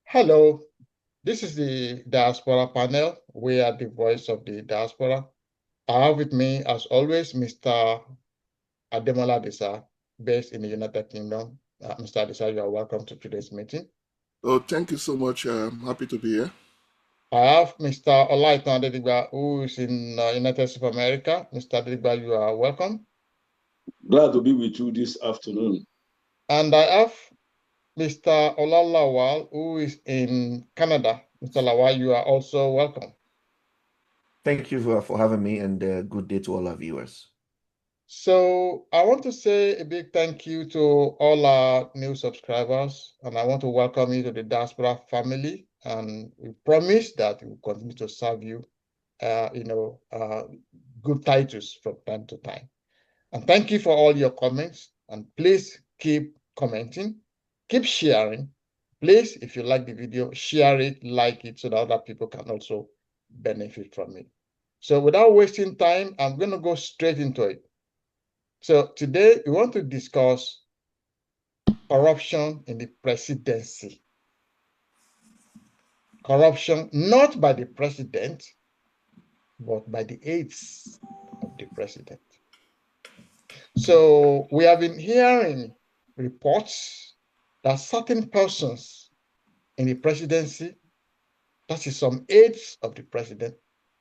Hello, this is the Diaspora panel. We are the voice of the diaspora. I have with me, as always, Mr. Ademola Adisa, based in the United Kingdom. Mr. Adisa, you are welcome to today's meeting. Oh, thank you so much. I'm happy to be here. I have Mr. Olaitan Adedigba, who is in United States of America. Mr. Adedigba, you are welcome. Glad to be with you this afternoon. And I have Mr. Olalawal, who is in Canada. Mr. Lawal, you are also welcome. Thank you for having me, and good day to all our viewers. So I want to say a big thank you to all our new subscribers, and I want to welcome you to the Diaspora family. And we promise that we will continue to serve you, uh, you know, uh, good titles from time to time. And thank you for all your comments. And please keep commenting, keep sharing. Please, if you like the video, share it, like it, so that other people can also benefit from it. So without wasting time, I'm going to go straight into it. So today we want to discuss corruption in the presidency. Corruption not by the president, but by the aides of the president. So we have been hearing reports that certain persons in the presidency, that is some aides of the president,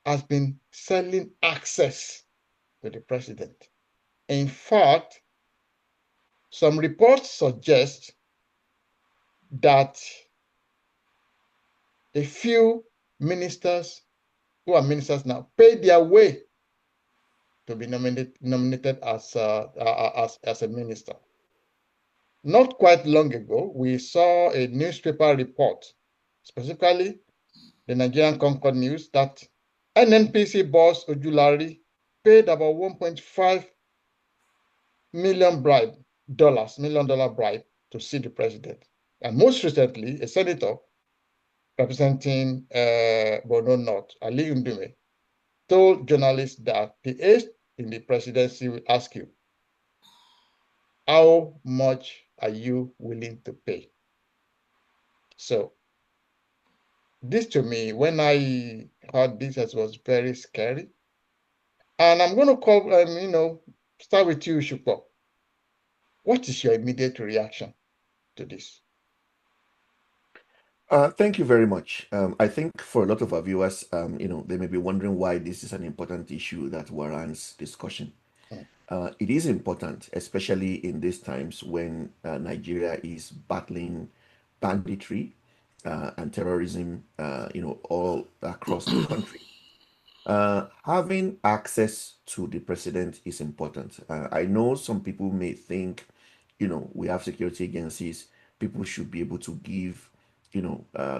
has been selling access to the president. In fact, some reports suggest that a few ministers who are ministers now pay their way to be nominated as a minister. Not quite long ago, we saw a newspaper report, specifically the Nigerian Concord News, that NNPC boss Ojulari paid about 1.5 million million dollar bribe to see the president. And most recently, a senator representing Borno North, Ali Ndume, told journalists that the aides in the presidency will ask you, how much are you willing to pay? So this to me, when I heard this, it was very scary. And I'm going to call, start with you, Shukbo. What is your immediate reaction to this? Thank you very much. I think for a lot of our viewers, they may be wondering why this is an important issue that warrants discussion. Mm. It is important, especially in these times when Nigeria is battling banditry and terrorism, all across the country. Having access to the president is important. I know some people may think, we have security agencies, people should be able to give,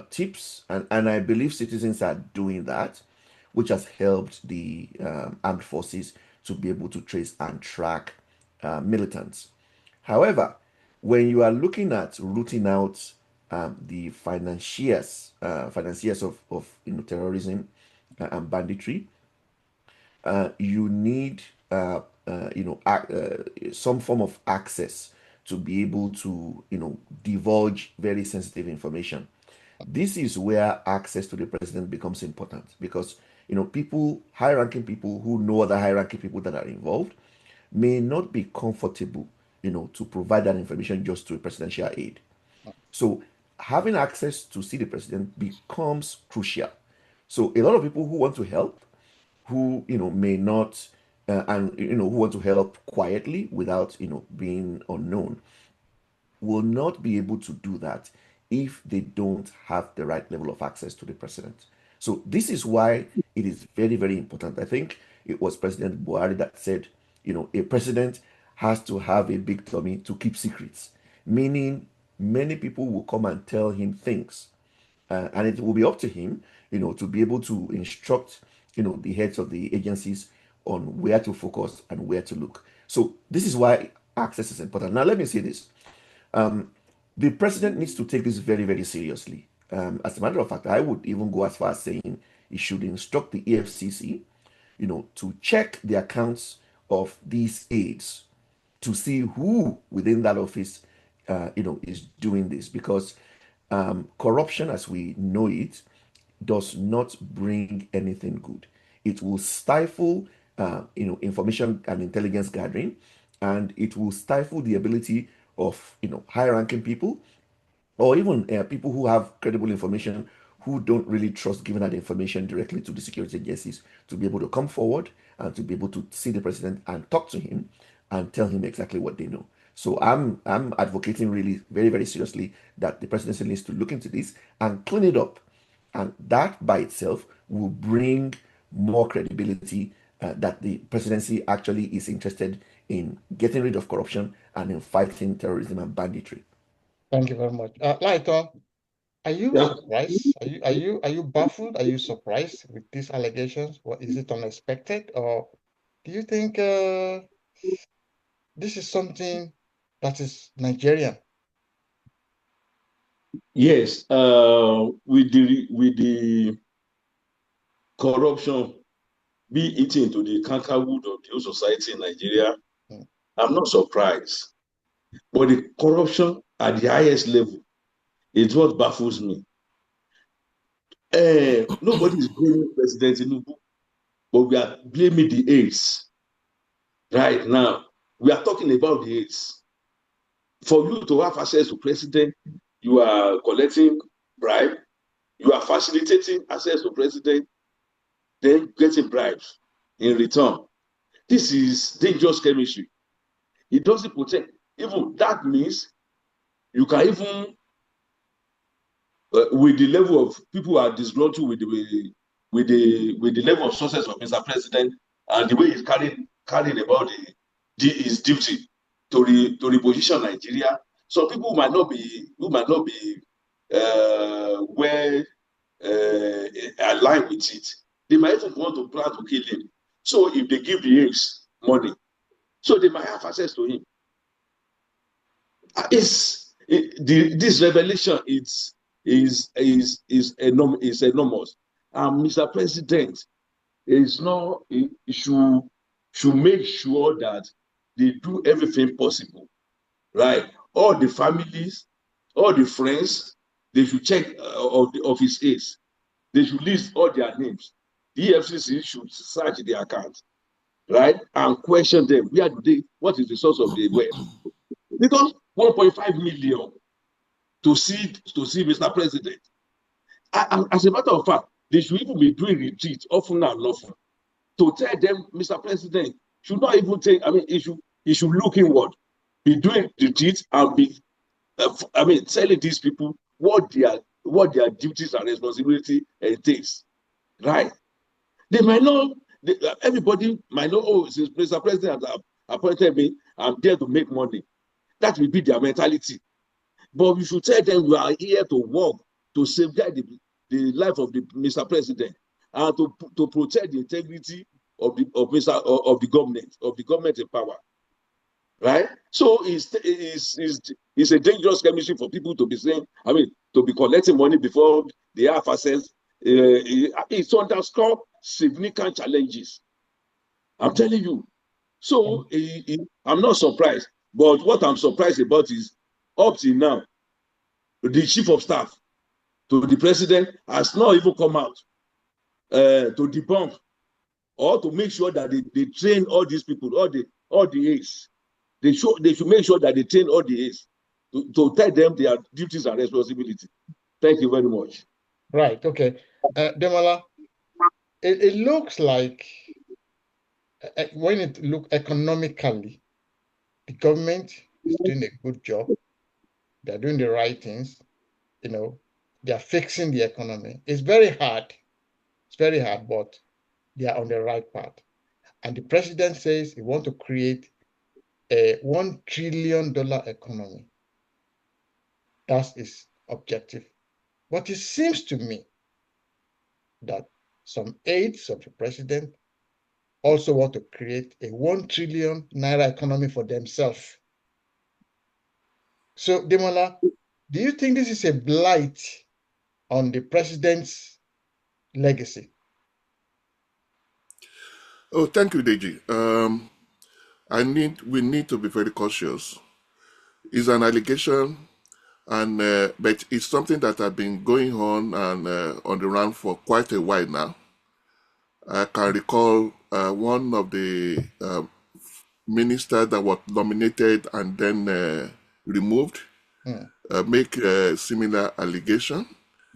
tips. And I believe citizens are doing that, which has helped the armed forces to be able to trace and track militants. However, when you are looking at rooting out the financiers of terrorism and banditry, you need some form of access to be able to divulge very sensitive information. This is where access to the president becomes important because people, high-ranking people who know other high-ranking people that are involved may not be comfortable to provide that information just to a presidential aide. So having access to see the president becomes crucial. So a lot of people who want to help, who may not, and who want to help quietly without being unknown, will not be able to do that if they don't have the right level of access to the president. So this is why it is very, very important. I think it was President Buhari that said, a president has to have a big tummy to keep secrets, meaning many people will come and tell him things, and it will be up to him, to be able to instruct, the heads of the agencies on where to focus and where to look. So this is why access is important. Now, let me say this. The president needs to take this very, very seriously. As a matter of fact, I would even go as far as saying he should instruct the EFCC, to check the accounts of these aides to see who within that office, is doing this. Because corruption as we know it does not bring anything good. It will stifle, information and intelligence gathering, and it will stifle the ability of, high-ranking people or even people who have credible information who don't really trust giving that information directly to the security agencies to be able to come forward and to be able to see the president and talk to him and tell him exactly what they know. So I'm advocating really very, very seriously that the presidency needs to look into this and clean it up. And that by itself will bring more credibility that the presidency actually is interested in getting rid of corruption and in fighting terrorism and banditry. Thank you very much. Lighton, are you Yeah. surprised? Are you baffled? Are you surprised with these allegations? Or is it unexpected? Or do you think this is something that is Nigerian? Yes. With the corruption be eaten into the cankerwood of the whole society in Nigeria, Mm. I'm not surprised. But the corruption at the highest level is what baffles me. Nobody is blaming President Tinubu, but we are blaming the aides right now. We are talking about the aides. For you to have access to president, you are collecting bribe, you are facilitating access to president, then getting bribes in return. This is dangerous chemistry. It doesn't protect. Even that means you can even with the level of people who are disgruntled with the level of success of Mr. President and the way he's carrying about his duty to reposition Nigeria. Some people who might not be well aligned with it. They might even want to plan to kill him. So if they give the apes money, so they might have access to him. This revelation is enormous. And Mr. President is not he should make sure that they do everything possible, right? All the families, all the friends, they should check of his aides. They should list all their names. The EFCC should search their account, right, and question them. Where do they? What is the source of the wealth? Because 1.5 million to see Mr. President. As a matter of fact, they should even be doing retreats often and often to tell them, Mr. President should not even take. I mean, he should look inward, be doing retreats and be. Telling these people what their duties and responsibility entails, right? They might not. Everybody might know. Oh, since Mr. President has appointed me, I'm there to make money. That will be their mentality. But we should tell them we are here to work to safeguard the life of the Mr. President and to protect the integrity of the government in power. Right? So it's a dangerous chemistry for people to be saying, to be collecting money before they have access. It's underscore significant challenges. I'm telling you. So I'm not surprised. But what I'm surprised about is up till now, the chief of staff to the president has not even come out to debunk or to make sure that they train all these people, all the aides. They should make sure that they train all the aides to tell them their duties and responsibility. Thank you very much. Right. Okay. Demola, it looks like when it look economically, the government is doing a good job. They're doing the right things. They're fixing the economy. It's very hard. It's very hard, but they are on the right path. And the president says he wants to create a $1 trillion economy. That's his objective. But it seems to me that some aides of the president also want to create a 1 trillion naira economy for themselves. So, Demola, do you think this is a blight on the president's legacy? Oh, thank you, Deji. We need to be very cautious. It's an allegation, and but it's something that has been going on and on the run for quite a while now. I can recall one of the ministers that was nominated and then removed make a similar allegation,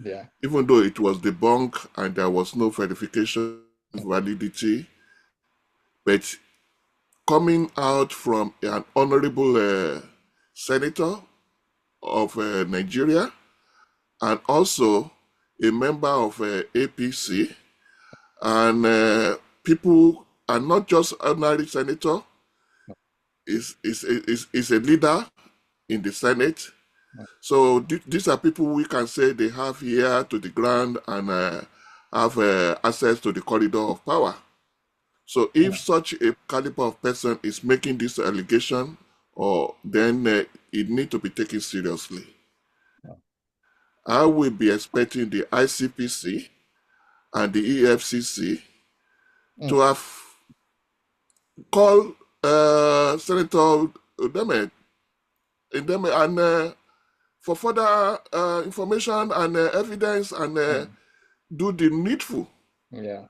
Yeah. even though it was debunked and there was no verification validity. But coming out from an honorable senator of Nigeria and also a member of APC, and people are not just ordinary senator, is a leader in the Senate. So these are people we can say they have ear to the ground and have access to the corridor of power. So if such a caliber of person is making this allegation, or then it need to be taken seriously. I will be expecting the ICPC and the EFCC to have called Senator Udeme and for further information and evidence and do the needful. Yeah.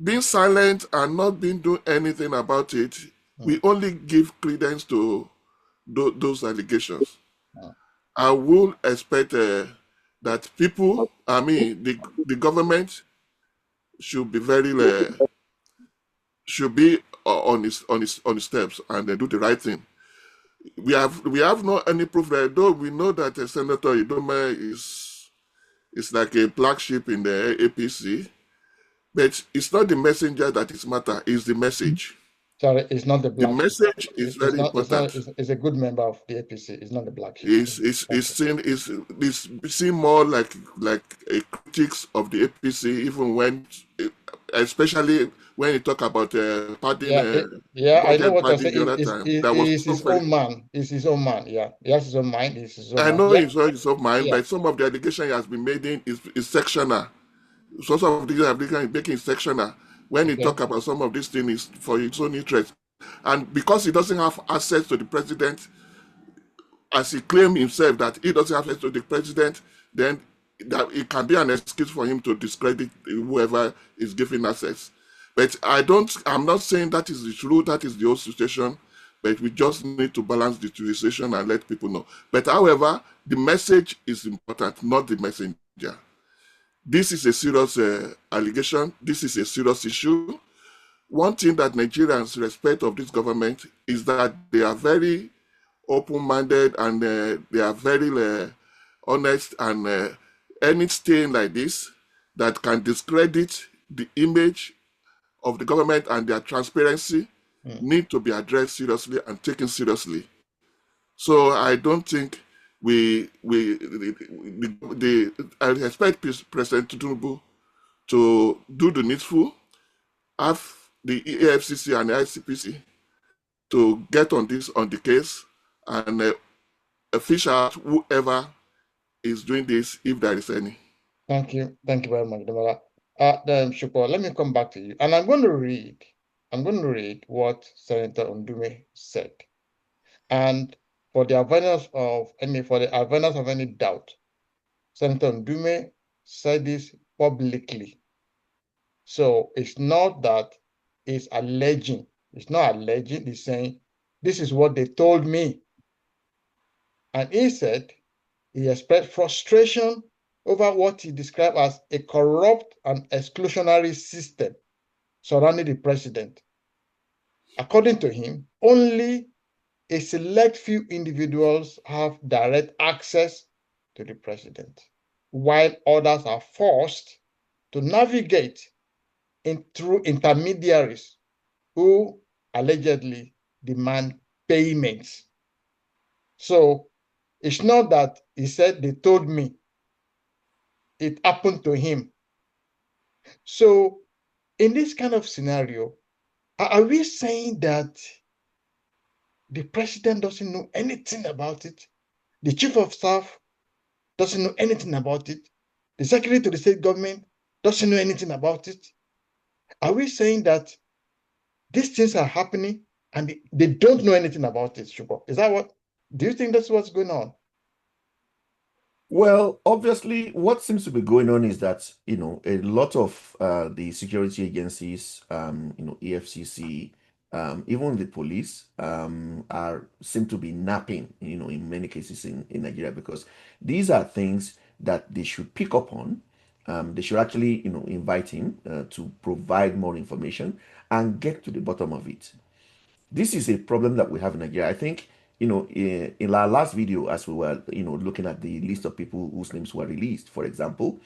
Being silent and not being doing anything about it, we only give credence to those allegations. I will expect that people, I mean, the government should be should be on his steps and do the right thing. We have no any proof that, though we know that Senator Idoma is like a black sheep in the APC, but it's not the messenger that is matter, it's the message. Sorry, it's not the The black sheep. message is very important. It's a good member of the APC. It's not the black sheep. It's seen more like a critics of the APC, even when, especially when you talk about padding, I know budget what you're padding the saying. other time. That was He's his own man. He's his own man. Yeah, he has his own mind. He's his own I man. know Yeah. it's not his own mind, Yeah. but some of the allegation he has been making is sectional. So some of these allegations making sectional. When he talk about some of these things, is for his own interest, and because he doesn't have access to the president, as he claimed himself that he doesn't have access to the president, then that it can be an excuse for him to discredit whoever is giving access. But I'm not saying that is the truth, that is the whole situation, but we just need to balance the situation and let people know. But however, the message is important, not the messenger. This is a serious allegation. This is a serious issue. One thing that Nigerians respect of this government is that they are very open-minded and they are very honest, and anything like this that can discredit the image of the government and their transparency need to be addressed seriously and taken seriously. So I don't think I expect President Tinubu to do the needful, have the EFCC and the ICPC to get on the case and fish out whoever is doing this, if there is any. Thank you very much, Demola. Shukwa, let me come back to you, and I'm going to read what Senator Ndume said, and for the avoidance of any doubt, Senator Ndume said this publicly. So it's not that he's alleging. It's not alleging. He's saying, this is what they told me. And he said he expressed frustration over what he described as a corrupt and exclusionary system surrounding the president. According to him, only a select few individuals have direct access to the president, while others are forced to navigate through intermediaries who allegedly demand payments. So it's not that he said they told me, it happened to him. So in this kind of scenario, are we saying that the president doesn't know anything about it? The chief of staff doesn't know anything about it? The secretary to the state government doesn't know anything about it? Are we saying that these things are happening and they don't know anything about it, Shubo? Is that what? Do you think that's what's going on? Well, obviously, what seems to be going on is that, a lot of the security agencies, EFCC, even the police, seem to be napping, in many cases in Nigeria, because these are things that they should pick up on. They should actually, invite him to provide more information and get to the bottom of it. This is a problem that we have in Nigeria. I think, in our last video, as we were, looking at the list of people whose names were released, for example,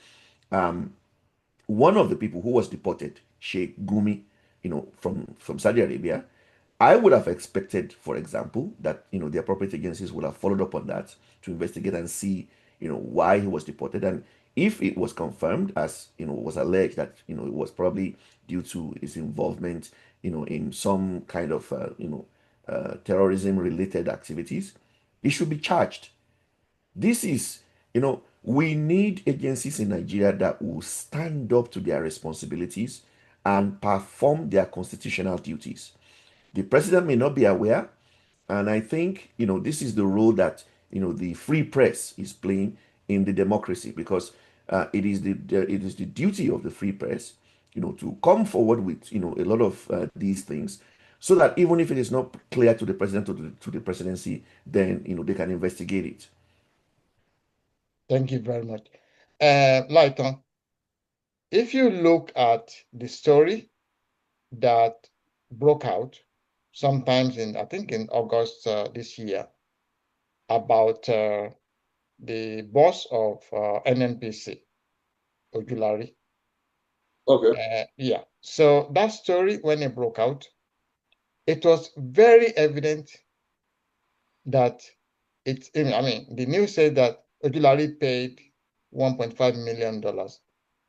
one of the people who was deported, Sheikh Gumi, from Saudi Arabia, I would have expected, for example, that the appropriate agencies would have followed up on that to investigate and see, why he was deported, and if it was confirmed, as was alleged, that it was probably due to his involvement, in some kind of terrorism-related activities, he should be charged. This is, we need agencies in Nigeria that will stand up to their responsibilities and perform their constitutional duties. The president may not be aware, and I think, this is the role that, the free press is playing in the democracy, because it is the duty of the free press, to come forward with, a lot of these things, so that even if it is not clear to the president or to the presidency, then, they can investigate it. Thank you very much. Lighton, if you look at the story that broke out sometimes I think in August this year, about the boss of NNPC, Ojulari. Okay. Yeah. So that story, when it broke out, it was very evident that the news said that Ojulari paid $1.5 million.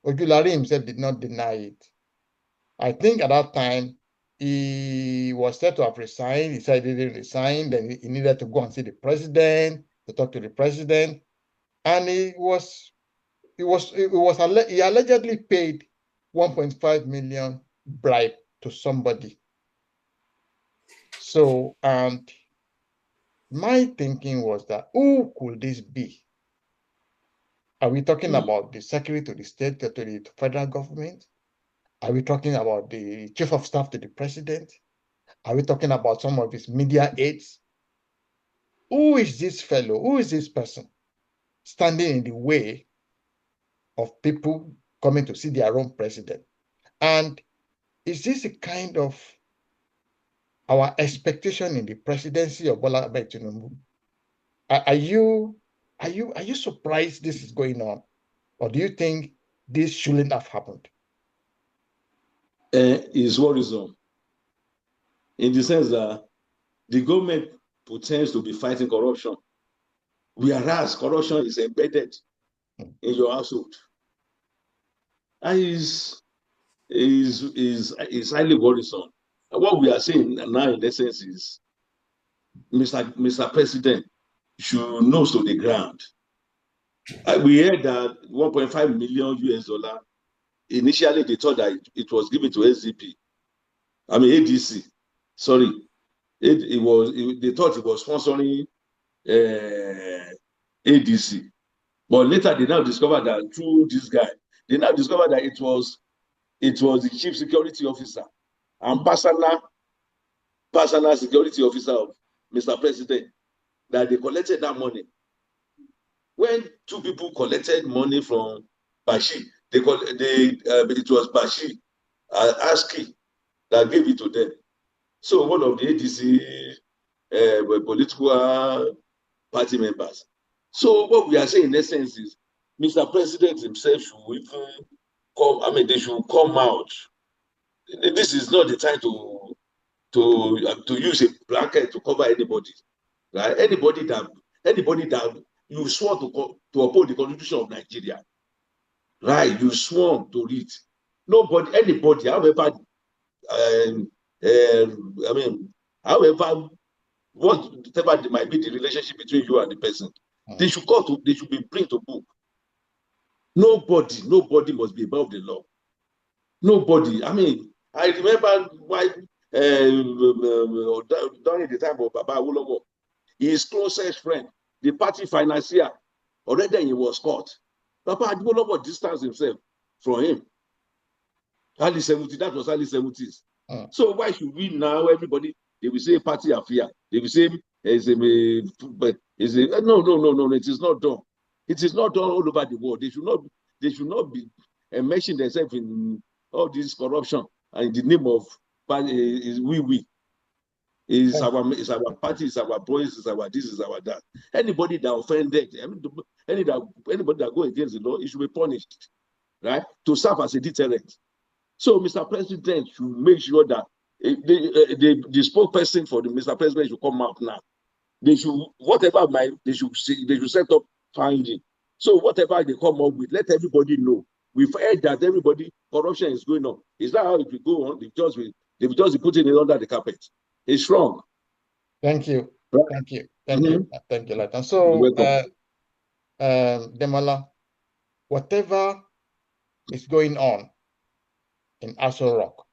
Ojulari himself did not deny it. I think at that time, he was said to have resigned. He said he didn't resign. Then he needed to go and see the president, to talk to the president. And he allegedly paid 1.5 million bribe to somebody. So, and my thinking was that, who could this be? Are we talking about the secretary to the state, to the federal government? Are we talking about the chief of staff to the president? Are we talking about some of his media aides? Who is this fellow? Who is this person standing in the way of people coming to see their own president? And is this a kind of our expectation in the presidency of Bola Tinubu? Are you surprised this is going on, or do you think this shouldn't have happened? Is worrisome in the sense that the government pretends to be fighting corruption, whereas corruption is embedded in your household. And is highly worrisome. And what we are saying now, in essence, is Mr. President should nose to the ground. We heard that 1.5 million US dollar. Initially, they thought that it was given to SDP. ADC. Sorry, they thought it was sponsoring ADC, but later they now discovered that through this guy, they now discovered that it was the chief security officer and personal security officer of Mr. President, that they collected that money. When two people collected money from Bashi, it was Bashi Aski that gave it to them. So one of the ADC political party members. So what we are saying in essence is Mr. President himself should even come, they should come out. This is not the time to use a blanket to cover anybody. Right? Anybody that you swore to uphold the Constitution of Nigeria, right? You swore to it. Anybody, however, however, whatever might be the relationship between you and the person, they should be bring to book. Nobody must be above the law. Nobody. I remember why during the time of Baba Awolowo, his closest friend, the party financier, Already he was caught. Papa Adibolowo distanced himself from him. Early 70s, that was early 70s. So why should we now, everybody, they will say party affair. They will say, no, it is not done. It is not done all over the world. They should not be mentioning themselves in all this corruption and in the name of we. It's our party, it's our boys, it's our this, it's our that. Anybody that offended, anybody that go against the law, it should be punished, right? To serve as a deterrent. So Mr. President should make sure that the spokesperson for the Mr. President should come out now. They should, whatever they should set up finding. So whatever they come up with, let everybody know. We've heard that corruption is going on. Is that how it will go on? They will just be putting it under the carpet. It's wrong. Thank you. Right? Thank you. Thank you. Thank you, Latan. So, Demola, whatever is going on in Aso Rock,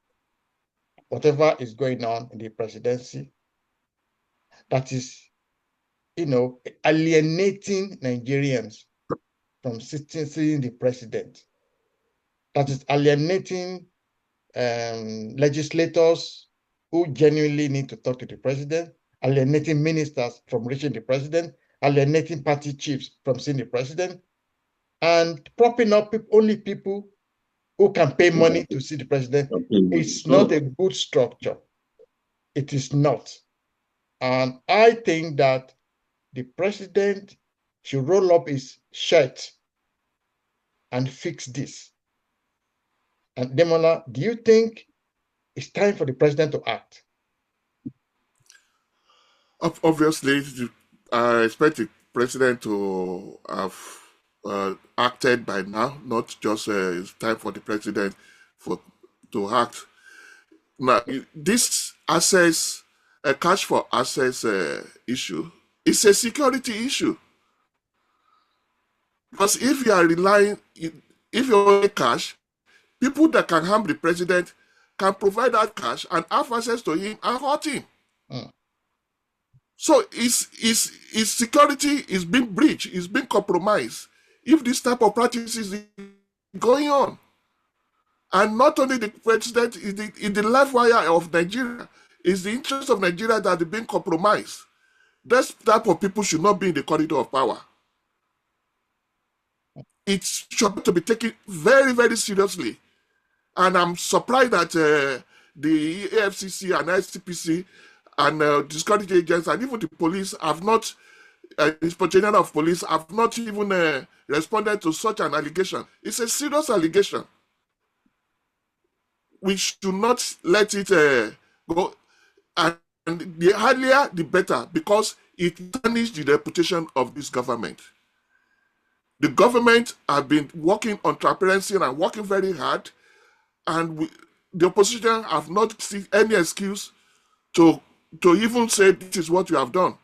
whatever is going on in the presidency, that is, alienating Nigerians from seeing the president, that is alienating legislators who genuinely need to talk to the president, alienating ministers from reaching the president, alienating party chiefs from seeing the president, and propping up only people who can pay money to see the president. It's not a good structure. It is not. And I think that the president should roll up his shirt and fix this. And Demola, do you think it's time for the president to act? Obviously, I expect the president to have acted by now, not just it's time for the president to act. Now, this access, cash for access issue, is a security issue. Because if you are if you only cash, people that can harm the president can provide that cash and have access to him and hurt him. So his security is being breached, is being compromised if this type of practice is going on. And not only the president, in the life wire of Nigeria, is the interest of Nigeria that is being compromised. This type of people should not be in the corridor of power. It should to be taken very, very seriously. And I'm surprised that the AFCC and ICPC and the security agents and even the police have not, the Inspector General of Police have not even responded to such an allegation. It's a serious allegation. We should not let it go. And the earlier, the better, because it tarnishes the reputation of this government. The government have been working on transparency and working very hard, and the opposition have not seen any excuse to even say this is what you have done.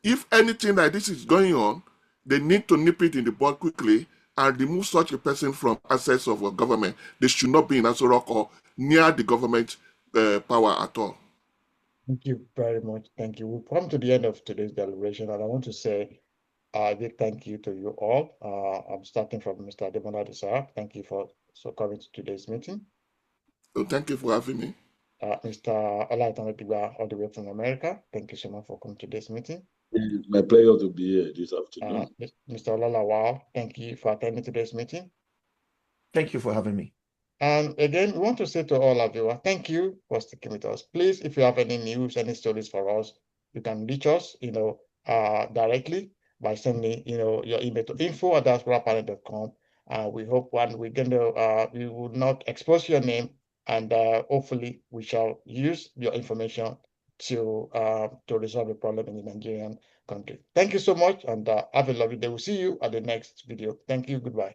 If anything like this is going on, they need to nip it in the bud quickly and remove such a person from access of a government. They should not be in Aso Rock or near the government power at all. Thank you very much. Thank you. We've come to the end of today's deliberation, and I want to say a big thank you to you all. I'm starting from Mr. Demola Desar. Thank you for coming to today's meeting. So thank you for having me. Mr. Olaitan all the way from America. Thank you so much for coming to this meeting. It's my pleasure to be here this afternoon. Mr. Olalawal, thank you for attending today's meeting. Thank you for having me. And again, we want to say to all our viewers, thank you for sticking with us. Please, if you have any news, any stories for us, you can reach us, directly by sending, your email to info@diasporapanel.com. We hope we will not expose your name, and hopefully we shall use your information to resolve the problem in the Nigerian country. Thank you so much, and have a lovely day. We'll see you at the next video. Thank you. Goodbye.